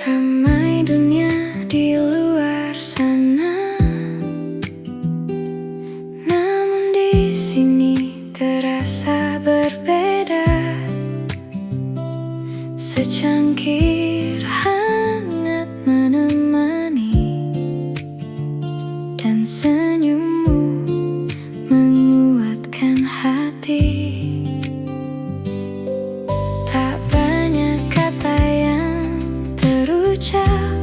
Ramai dunia di luar sana, namun di sini terasa berbeda. Secangkir hangat menemani, dan senyummu menguatkan hati. Tak banyak kata yang terucap,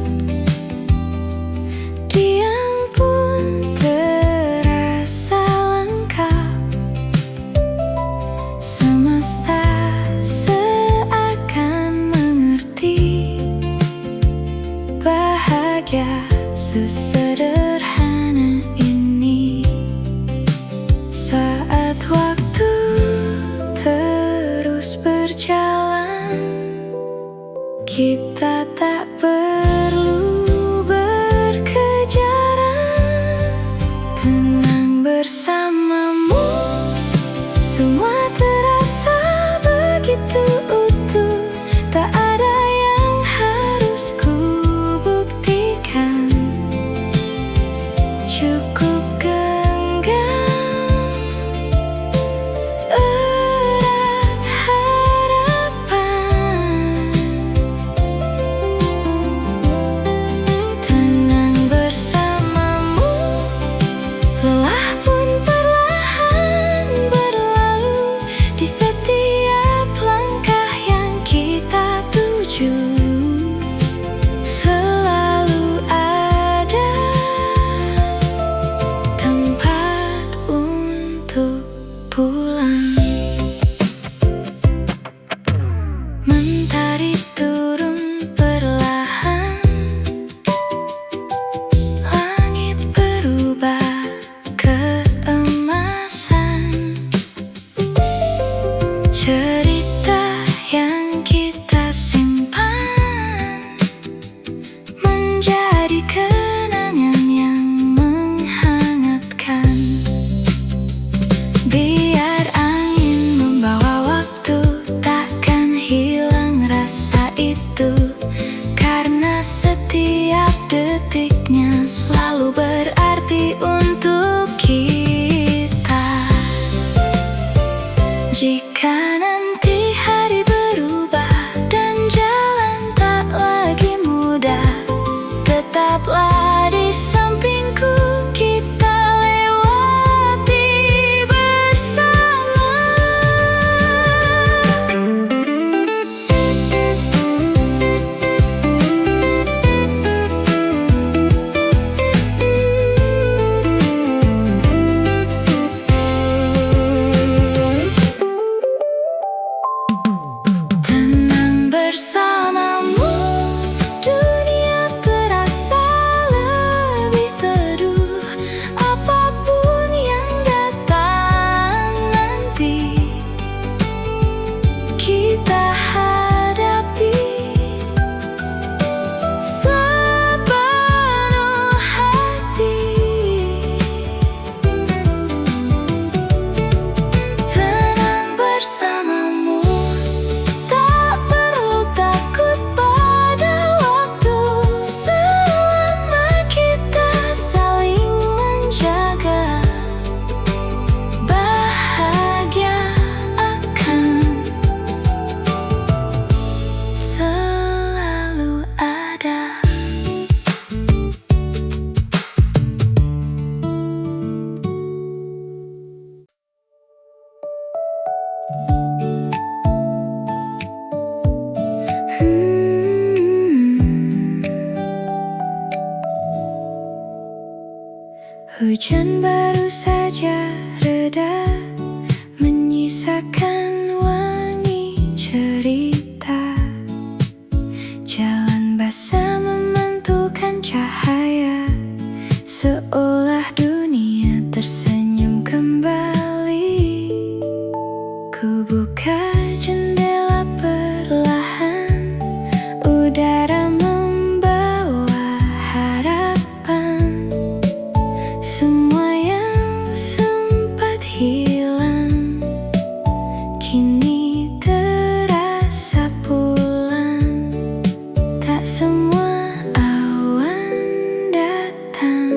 diam pun terasa lengkap. Semesta seakan mengerti bahagia sesederhana ini. Saat waktu terus berjalan, kita tak perlu berkejaran. Tenang bersamamu, semua terasa begitu utuh. Tak ada yang harus ku buktikan, cukup genggam erat harapan. Tenang bersamamu, lelah pun perlahan berlalu. Di setiap langkah yang kita tuju, selalu ada tempat untuk pulang. Mentari turun perlahan, langit berubah keemasan. Cerita yang kita simpan menjadi kenangan yang menghangatkan. Biar angin membawa waktu, takkan hilang rasa itu. Karena setiap detiknya selalu berarti untuk kita. Jika nanti hari berubah dan jalan tak lagi mudah, tetaplah di sampingku, kita lewati bersama. Tenang bersamamu, dunia terasa lebih teduh. Apapun yang datang nanti, kita hadapi sepenuh hati. Tenang bersamamu, tak perlu takut pada waktu. Selama kita saling menjaga, bahagia akan selalu ada. Hujan baru saja reda, menyisakan wangi cerita. Jalan basah memantulkan cahaya, seolah dunia tersenyum kembali. Ku buka jendela perlahan, udara membersih. semua awan datang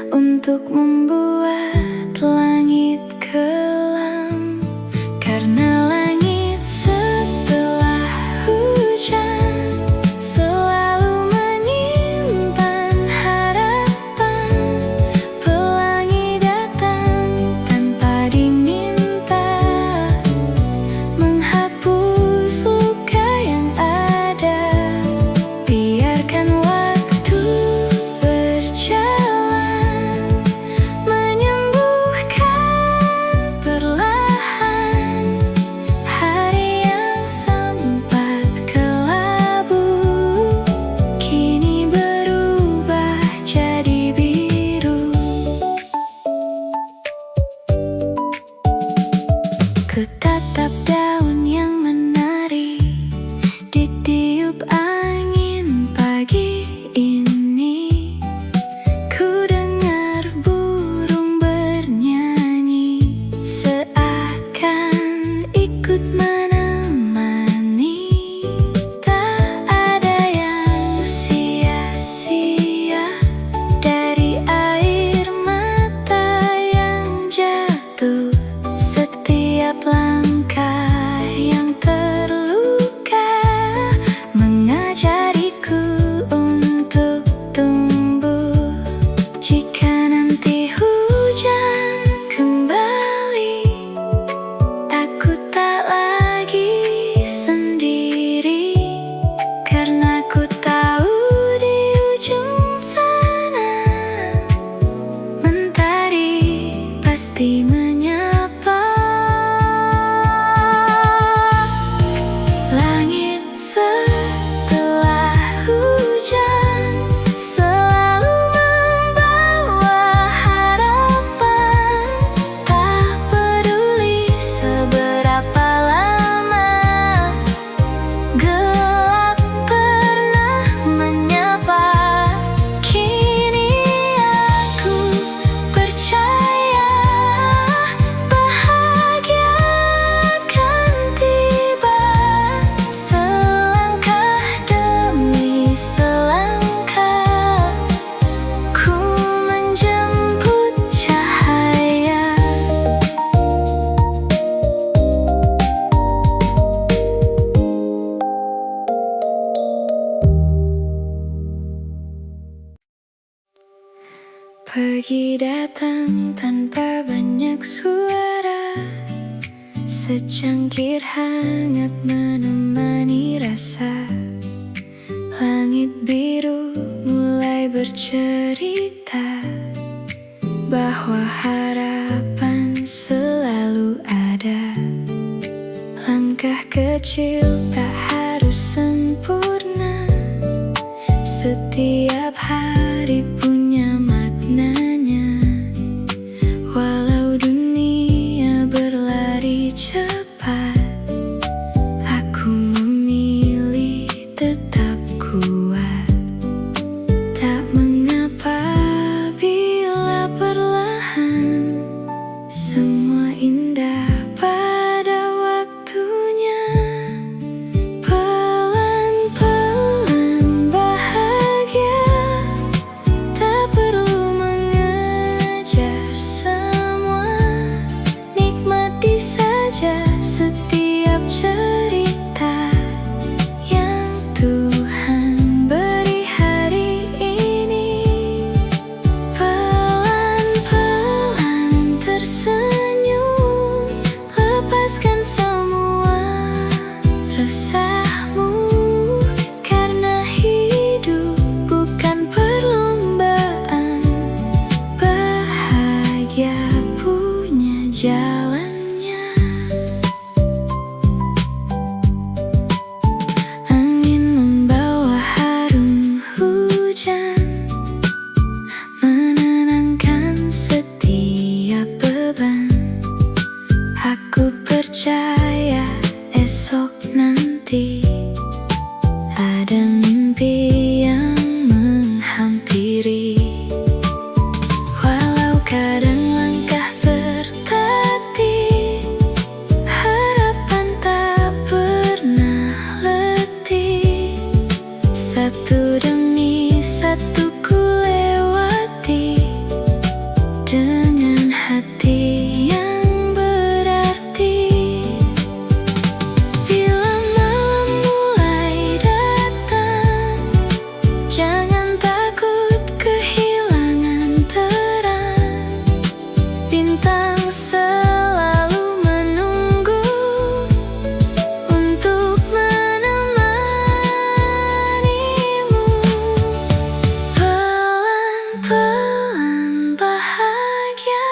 untuk membuat langit kelam. Karena langit setelah hujan selalu menyimpan harapan. Pelangi datang tanpa diminta, menghapus luka yang ada. Biarkan waktu berjalan, menyembuhkan perlahan hari yang sempat kelabu, kini berubah jadi biru. Ku tatap daun yang menari ditiup angin pagi ini. Ku dengar burung bernyanyi, seakan ikut menemani. Tak ada yang sia-sia dari air mata yang jatuh. Setiap langkah yang terluka mengajariku untuk tumbuh. Jika nanti hujan kembali, aku tak lagi sendiri. Karena ku tahu di ujung sana mentari pasti menyapa. Langit setelah hujan selalu membawa harapan. Tak peduli seberapa lama gelap pernah menyapa, kini aku percaya bahagia akan tiba. Selangkah demi selangkah ku menjemput cahaya. Pagi datang tanpa banyak suara, secangkir hangat menemani rasa. Langit biru mulai bercerita bahwa harapan selalu ada. Langkah kecil tak harus sempurna, setiap hari punya maknanya. Walau dunia berlari cepat, aku memilih tetap kuat. Tak mengapa bila perlahan semua indah pada waktunya. Pelan-pelan bahagia, tak perlu mengejar semua. Nikmati saja setiap cerita yang Tuhan beri hari ini. Pelan-pelan tersenyum, lepaskan semua resahmu. Karena hidup bukan perlombaan, bahagia punya jalannya. Angin membawa harum hujan, menenangkan setiap beban. Aku percaya esok nanti ada mimpi yang menghampiri. Walau kadang langkah bertatih, harapan tak pernah letih. Satu demi satu ku lewati dengan hati yang berarti. Bila malam mulai datang, jangan takut kehilangan terang. Bintang selalu menunggu untuk menemanimu. Pelan-pelan bahagia,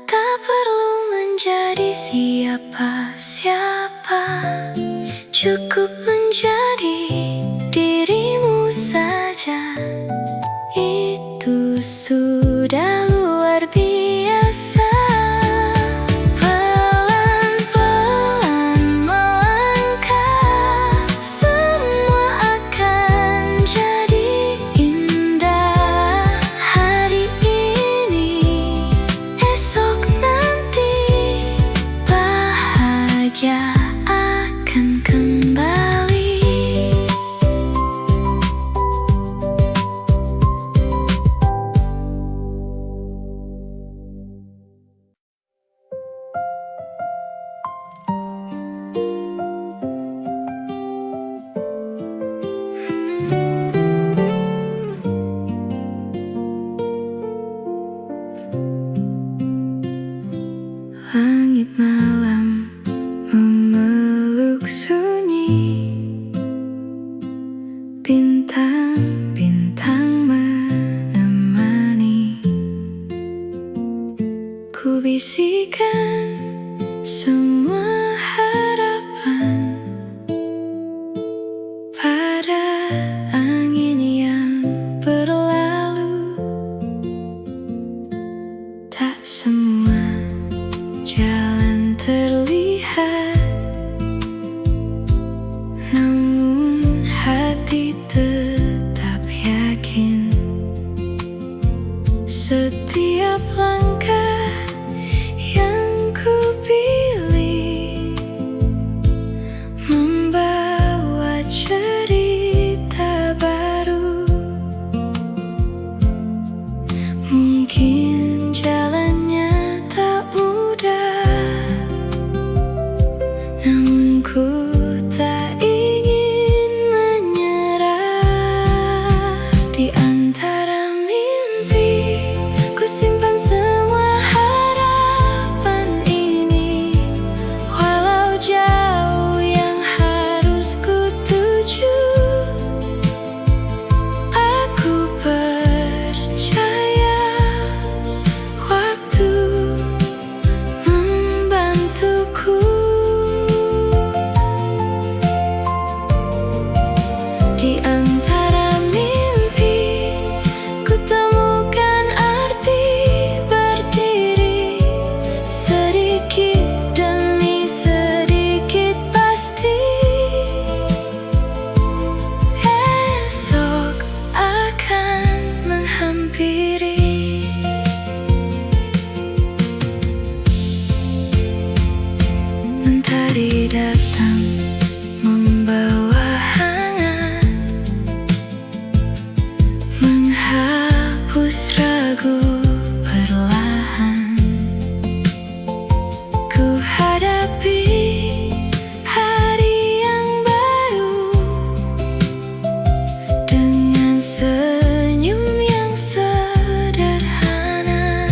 tak perlu menjadi siapa-siapa. Cukup menjadi dirimu saja, itu sudah luar biasa. Pelan-pelan melangkah, semua akan jadi indah. Hari ini, esok nanti, bahagia akan kembali. Langit malam memeluk sunyi, bintang-bintang menemani. Ku bisikan semua harapan pada angin yang berlalu. Tak semua jalan terlihat, namun hati tetap yakin. Setiap langkah yang ku pilih membawa cerita baru. Mungkin jalannya tak mudah, namun ku tak ingin menyerah. Di antara mimpi, ku simpan semua harapan ini. Walau jauh yang harus ku tuju, aku percaya waktu membantuku. Di antara mimpi, ku temukan arti berdiri. Sedikit demi sedikit pasti esok akan menghampiri. Mentari datang membawa hangat, menghapus ragu perlahan. Ku hadapi hari yang baru dengan senyum yang sederhana.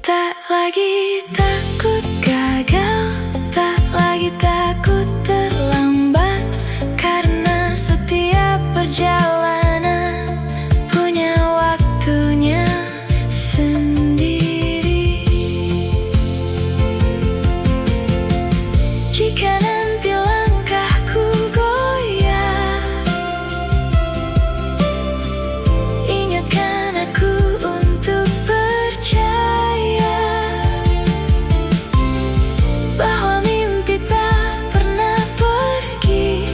Tak lagi takut gagal, tak lagi takut terlambat, karena setiap perjalanan punya waktunya sendiri. Jika nanti langkahku goyah, ingatkan aku untuk percaya bahwa mimpi tak pernah pergi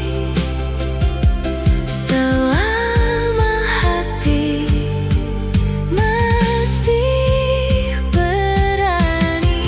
selama hati masih berani.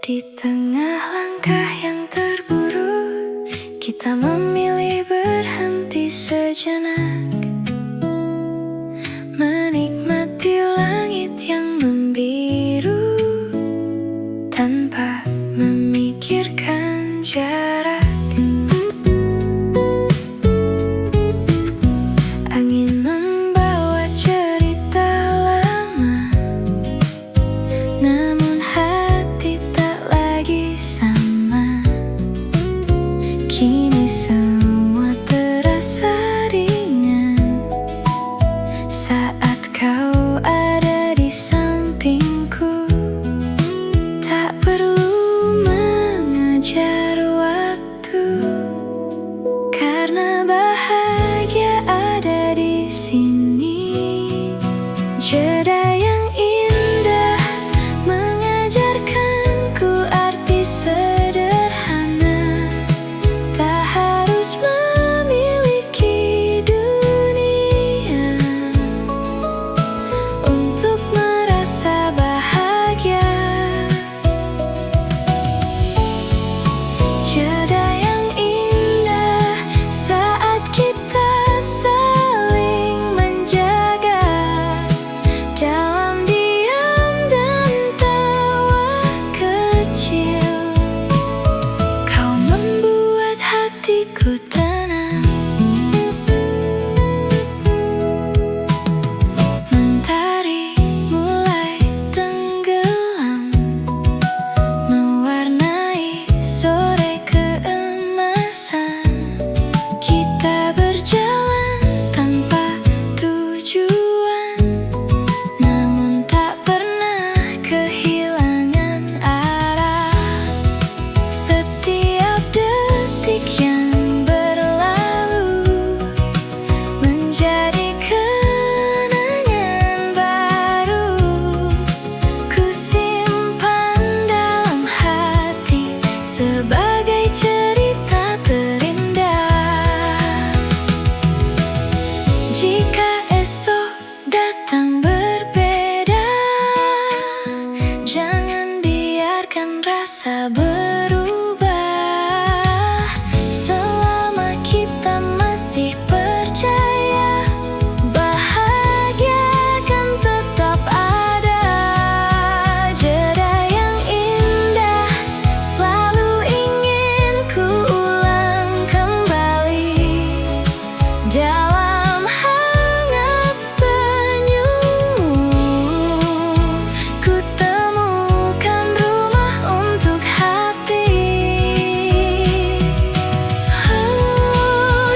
Di tengah langkah yang terburu, kita memilih berhenti sejenak, menikmati langit yang membiru tanpa memikirkan jarak. Angin membawa cerita lama, namun hati tak lagi sama. Kini semua terasa ringan saat kau ada di sampingku. Tak perlu mengejar waktu, karena bahagia ada di sini. Jeda yang indah mengajarkanku arti sederhana. Tak harus memiliki dunia untuk merasa bahagia. Jeda yang indah saat kita saling menjaga dalam diam dan tawa kecil. Kau membuat hatiku tenang. Mentari mulai tenggelam, mewarnai sore keemasan. Kita berjalan tanpa tujuan, namun tak pernah kehilangan arah. Setiap detik yang berlalu menjadi kenangan baru. Ku simpan dalam hati sebagai cerita terindah. Jika esok datang berbeda, jangan biarkan rasa berubah. Selama kita masih percaya, bahagia akan tetap ada. Jeda yang indah selalu ingin ku ulang kembali. Dalam hangat senyum, ku temukan rumah untuk hati.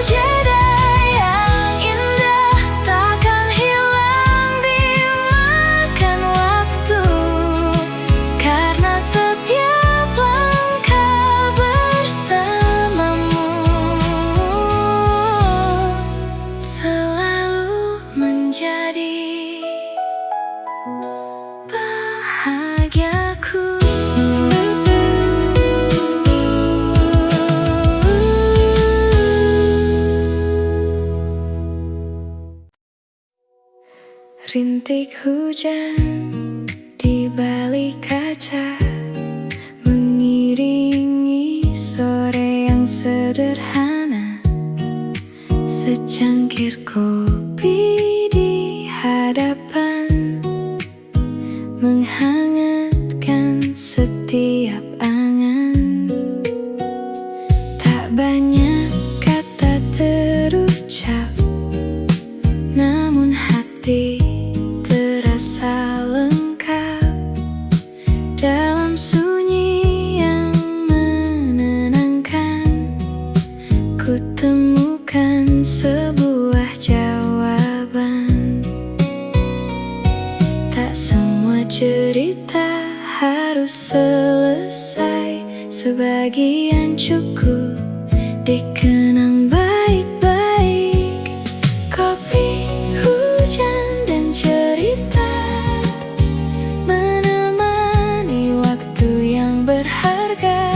Jeda yang indah takkan hilang dimakan waktu, karena setiap langkah bersamamu selalu menjadi bahagiaku. Rintik hujan di balik kaca mengiringi sore yang sederhana. Secangkir kopi di hadapan menghangatkan setiap angan. Tak banyak kata terucap, namun hati terasa lengkap dalam sunyi yang menenangkan. Ku temukan sebuah jawaban. Tak semua cerita harus selesai, sebagian cukup dikenang baik-baik. Kopi, hujan, dan cerita menemani waktu yang berharga.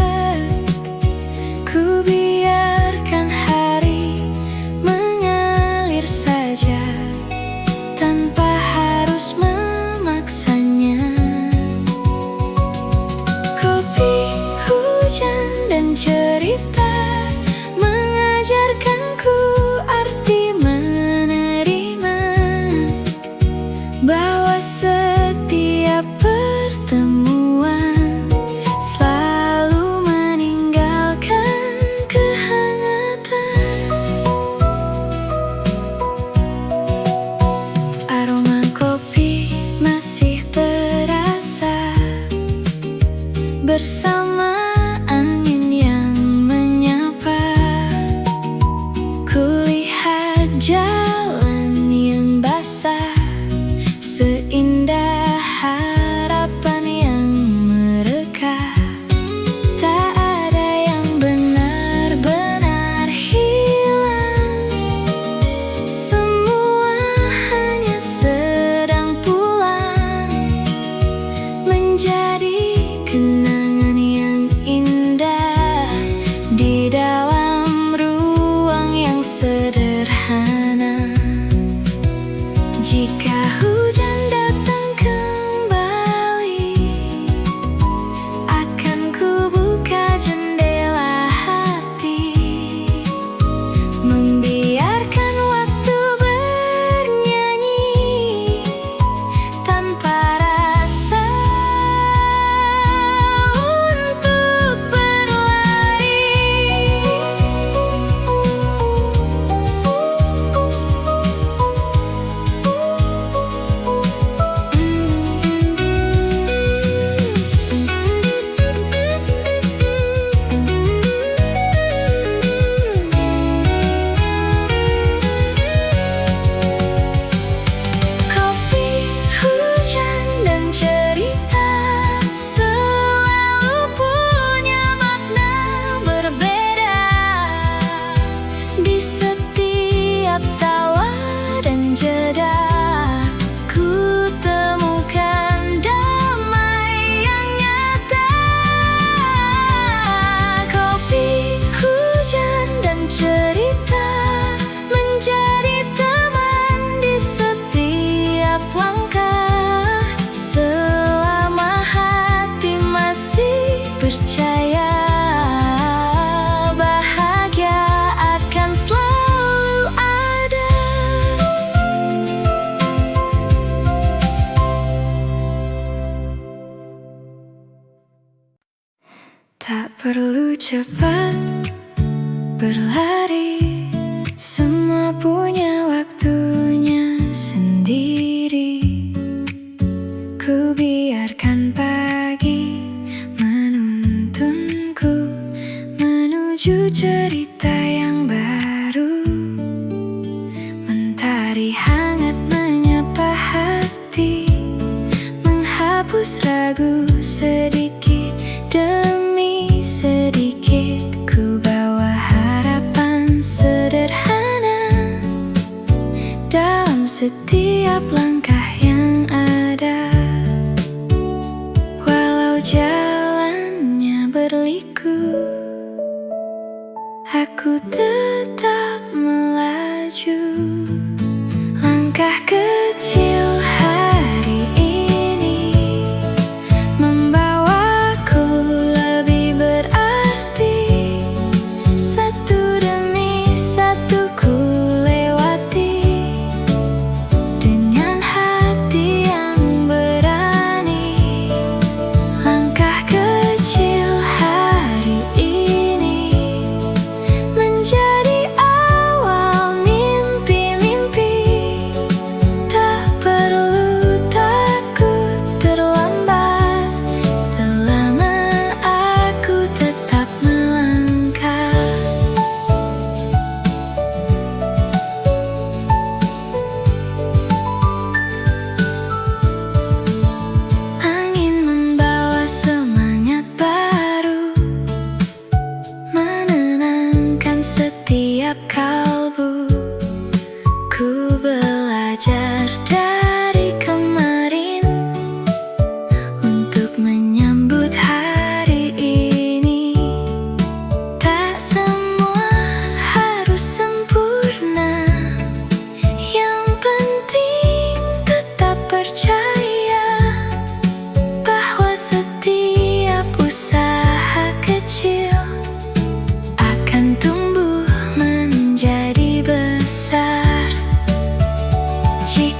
Ku biarkan hari mengalir saja tanpa harus memaksanya. Kopi jalan yang basah, seindah harapan yang mereka. Tak ada yang benar-benar hilang, semua hanya sedang pulang, menjadi kenangan yang indah di dalam ruang yang sederhana. Jika hujan datang kembali, akan ku buka jendela hati, membiarkan waktu bernyanyi tanpa rasa untuk berlari. Kopi, hujan, dan cerita selalu punya makna berbeda. Di setiap tawa dan jeda, ku temukan damai yang nyata. Kopi, hujan, dan cerita menjadi teman di setiap langkah, selama hati masih percaya bahagia akan selalu ada. Tak perlu cepat berlari, semua punya waktunya sendiri. Ku biarkan pagi menuntunku menuju cerita yang baru. Mentari hangat menyapa hati, menghapus ragu sedikit demi sedikit. Ku bawa harapan sederhana dalam setiap langkah yang ada. Walau jalannya berliku, aku tetap melaju. Langkah kecil hari ini membawaku lebih berarti. Satu demi satu ku lewati dengan hati yang berani. Langkah kecil hari ini menjadi awal mimpi-mimpi. Tak perlu takut terlambat, selama aku tetap melangkah. Angin membawa semangat baru, menenangkan setiap kalbu. Ku belajar dari kemarin untuk menyambut hari ini. Tak semua harus sempurna, yang penting tetap percaya bahwa setiap usaha kecil akan tumbuh menjadi besar. Jika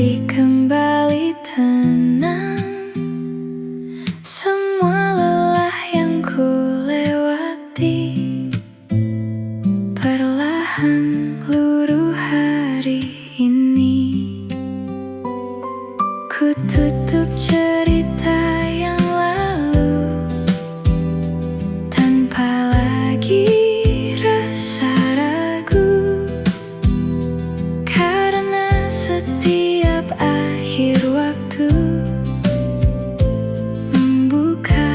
hati kembali tenang. Semua lelah yang ku lewati perlahan luruh hari ini. Ku tutup cerita yang lalu tanpa lagi rasa ragu, karena setiap akhir waktu membuka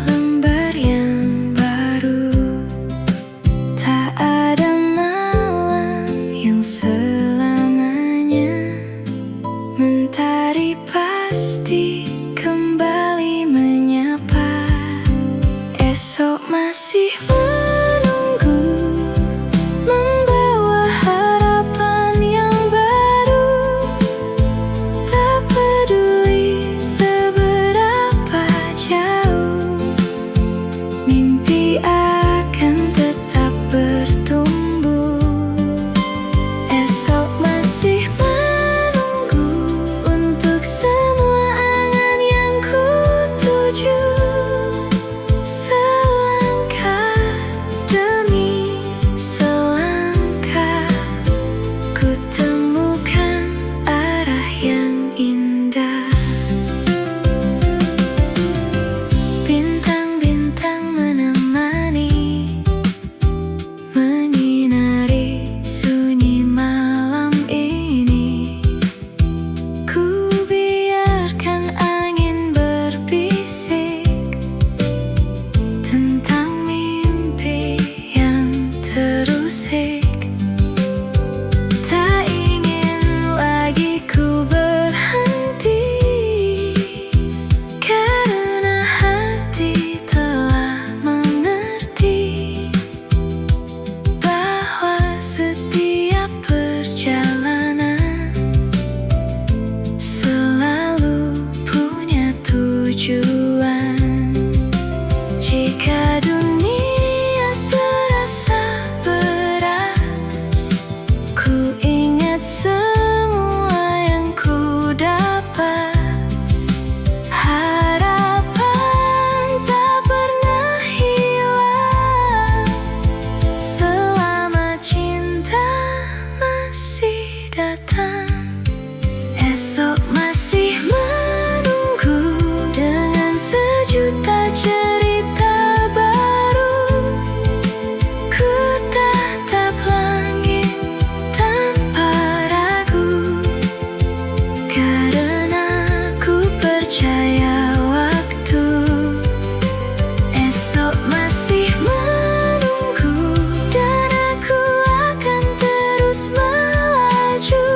lembar yang baru. Tak ada malam yang selamanya, mentari pasti kembali menyapa. Esok masih menunggu, membawa harapan yang baru. Tak peduli seberapa jauh, mimpi akan tetap bertumbuh. Esok masih menunggu untuk semua angan yang ku tuju. Selangkah demi selangkah, ku temukan arah yang indah. Bintang-bintang menemani, menyinari sunyi malam ini. Ku biarkan angin berbisik tentang mimpi yang terusik. Tak ingin lagi ku berhenti, karena hati telah mengerti bahwa setiap perjalanan selalu punya tujuan. Jika dunia terasa berat, ku ingat semua yang ku dapat. Harapan tak pernah hilang selama cinta masih datang. Esok masih menunggu dengan sejuta cerita baru. Ku tatap langit tanpa ragu, karena ku percaya waktu. Esok masih menunggu, dan aku akan terus melaju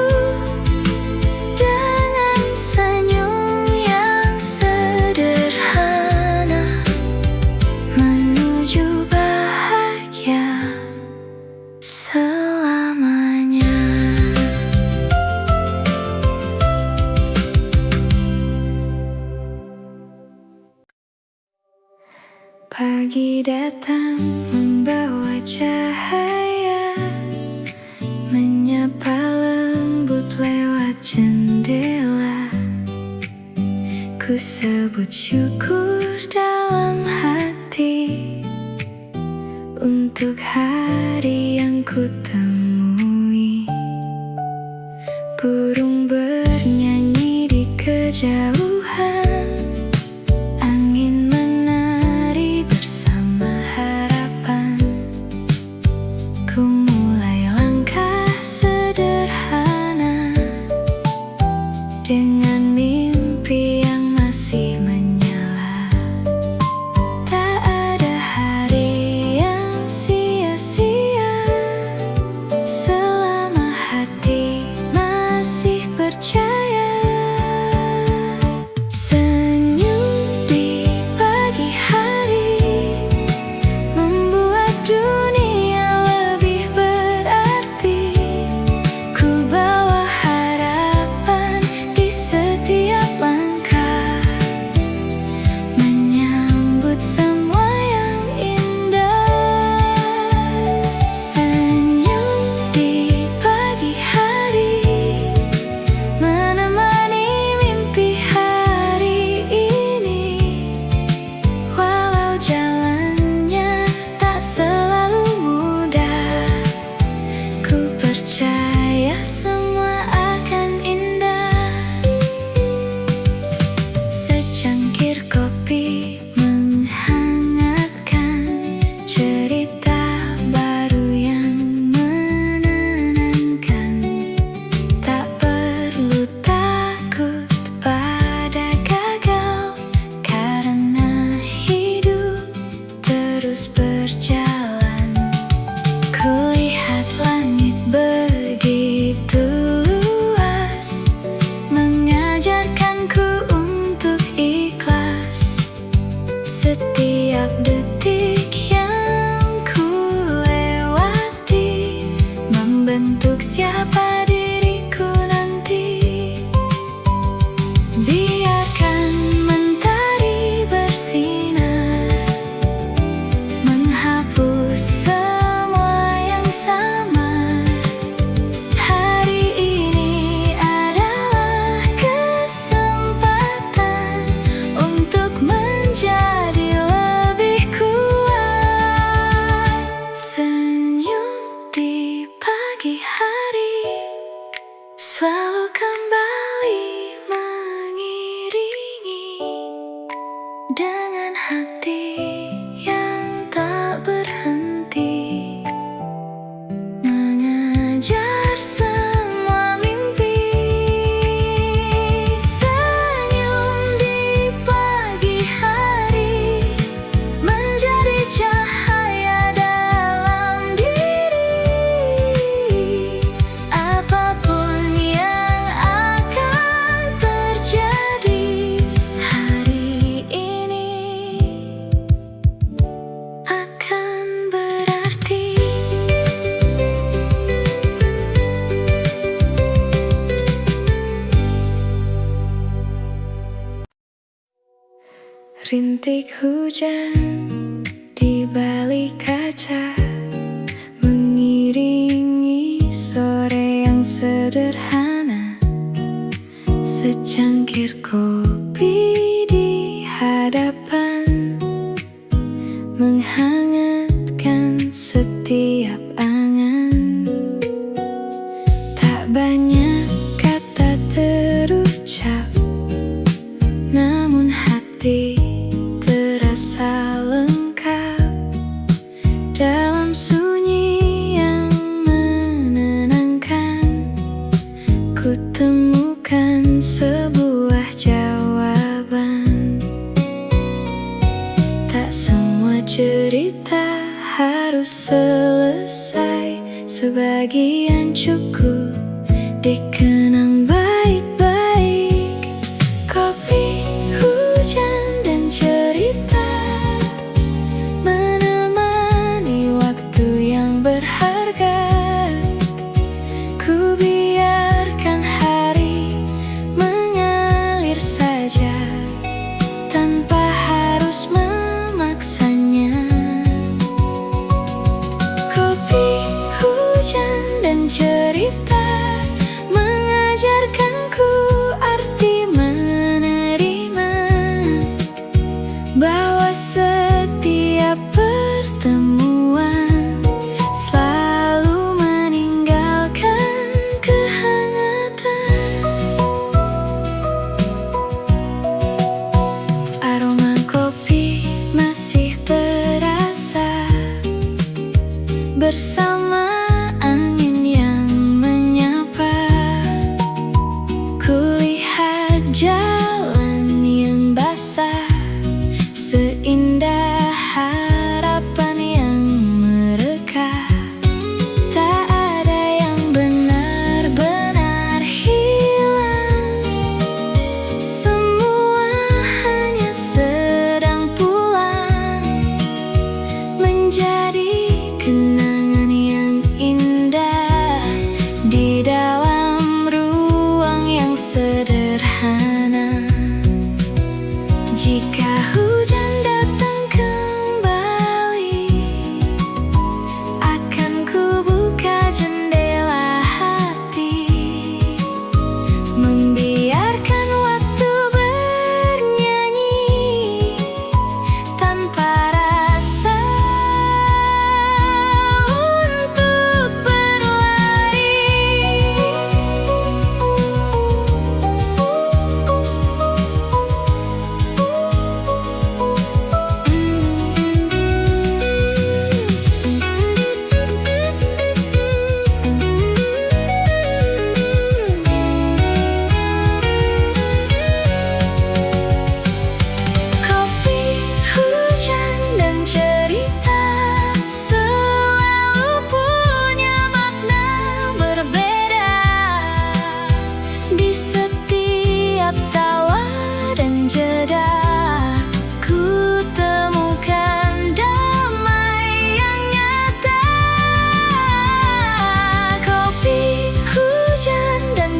dengan senyum yang sederhana menuju bahagia selamanya. Pagi datang membawa cahaya, menyapa lembut lewat jendela. Ku sebut syukur dalam hati untuk hari yang ku temui. Burung bernyanyi di kejauhan, angin menari bersama harapan. Ku mulai langkah sederhana dengan mimpi yang masih menyala. Tak ada hari yang sia-sia selama hati masih siapa diriku nanti. Biarkan mentari bersinar, menghapus semua yang sama. Hari ini adalah kesempatan untuk menjadi lebih kuat. Senyum di pagi hari selalu kembali mengiringi, dengan hati yang tak berhenti, mengejar semua mimpi. Senyum di pagi hari menjadi cahaya dalam diri. Apapun yang akan terjadi hari ini akan berarti. Rintik hujan di balik kaca mengiringi sore yang sederhana. Secangkir kopi di hadapan menghangatkan setiap angan. Tak banyak kata terucap, namun hati terasa lengkap dalam sunyi yang menenangkan. Ku temukan sebuah jawaban. Tak semua cerita harus selesai, sebagian cukup dikenang baik-baik. Kopi, hujan, dan cerita menemani waktu yang berharga. Ku biarkan hari mengalir saja tanpa harus memaksanya. Kopi, hujan, dan cerita mengajarkanku arti menerima, bahwa setiap pertemuan selalu meninggalkan kehangatan. Aroma kopi masih terasa bersama angin yang menyapa.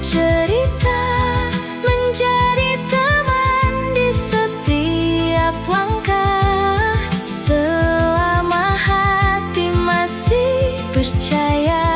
cerita, menjadi teman di setiap langkah. Selama hati masih percaya,